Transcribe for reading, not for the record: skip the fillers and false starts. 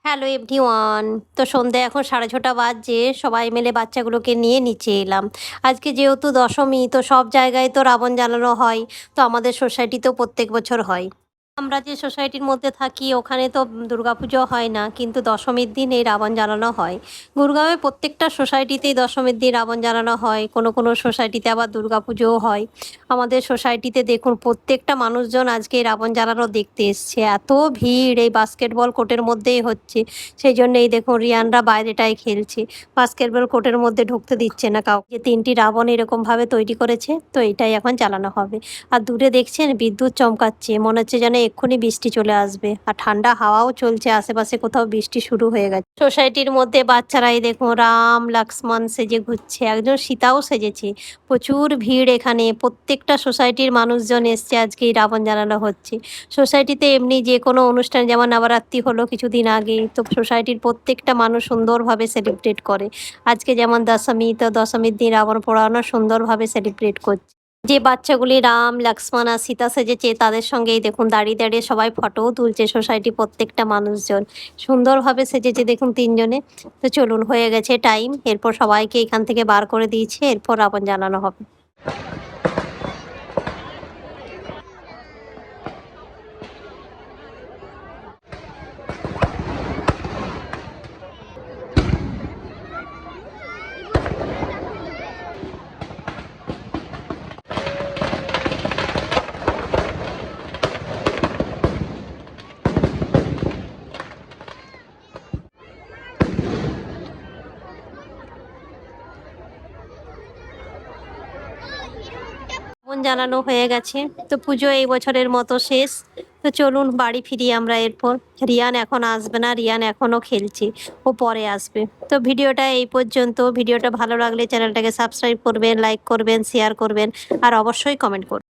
Hello everyone. তো সন্ধে এখন 6:30 বাজছে, সবাই মিলে বাচ্চাগুলোকে নিয়ে নিচে এলাম। আজকে যেহেতু দশমী, তো সব জায়গায় তো রাবণ জ্বালানো হয়, তো আমাদের সোসাইটিতেও প্রত্যেক বছর হয়। আমরা যে সোসাইটির মধ্যে থাকি ওখানে তো দুর্গাপুজো হয় না, কিন্তু দশমীর দিন এই রাবণ জ্বালানো হয়। গুরগাঁওয়ে প্রত্যেকটা সোসাইটিতেই দশমীর দিন রাবণ জ্বালানো হয়, কোনো কোনো সোসাইটিতে আবার দুর্গাপুজোও হয়। আমাদের সোসাইটিতে দেখুন প্রত্যেকটা মানুষজন আজকে এই রাবণ জ্বালানো দেখতে এসছে। এত ভিড় এই বাস্কেটবল কোর্টের মধ্যেই হচ্ছে, সেই জন্য এই দেখুন রিয়ানরা বাইরেটায় খেলছে। বাস্কেটবল কোর্টের মধ্যে ঢুকতে দিচ্ছে না কাউকে। 3টি রাবণ এরকমভাবে তৈরি করেছে, তো এটাই এখন জ্বালানো হবে। আর দূরে দেখছেন বিদ্যুৎ চমকাচ্ছে, মনে হচ্ছে যেন এক্ষুনি বৃষ্টি চলে আসবে। আর ঠান্ডা হাওয়াও চলছে, আশেপাশে কোথাও বৃষ্টি শুরু হয়ে গেছে। সোসাইটির মধ্যে বাচ্চারাই দেখুন রাম লক্ষ্মণ সেজে ঘুরছে, একজন সীতাও সেজেছে। প্রচুর ভিড় এখানে, প্রত্যেকটা সোসাইটির মানুষজন এসছে, আজকে এই রাবণ জ্বালানো হচ্ছে। সোসাইটিতে এমনি যে কোনো অনুষ্ঠান, যেমন নবরাত্রি হলো কিছুদিন আগে, তো সোসাইটির প্রত্যেকটা মানুষ সুন্দরভাবে সেলিব্রেট করে। আজকে যেমন দশমী, তো দশমীর দিন রাবণ পোড়ানো সুন্দরভাবে সেলিব্রেট করছে। যে বাচ্চাগুলি রাম লক্ষ্মণ আর সীতা সেজেছে তাদের সঙ্গেই দেখুন দাঁড়িয়ে দাঁড়িয়ে সবাই ফটোও তুলছে। সোসাইটি প্রত্যেকটা মানুষজন সুন্দরভাবে সেজেছে দেখুন তিনজনে। তো চলুন, হয়ে গেছে টাইম, এরপর সবাইকে এখান থেকে বার করে দিয়েছে, এরপর রাবণ জ্বালানো হবে। রাবণ জ্বালানো হয়ে গেছে, তো পুজো এই বছরের মতো শেষ। তো চলুন বাড়ি ফিরি আমরা এরপর। রিয়ান এখন আসবে না, রিয়ান এখনও খেলছে, ও পরে আসবে। তো ভিডিওটা এই পর্যন্ত। ভিডিওটা ভালো লাগলে চ্যানেলটাকে সাবস্ক্রাইব করবেন, লাইক করবেন, শেয়ার করবেন, আর অবশ্যই কমেন্ট করবেন।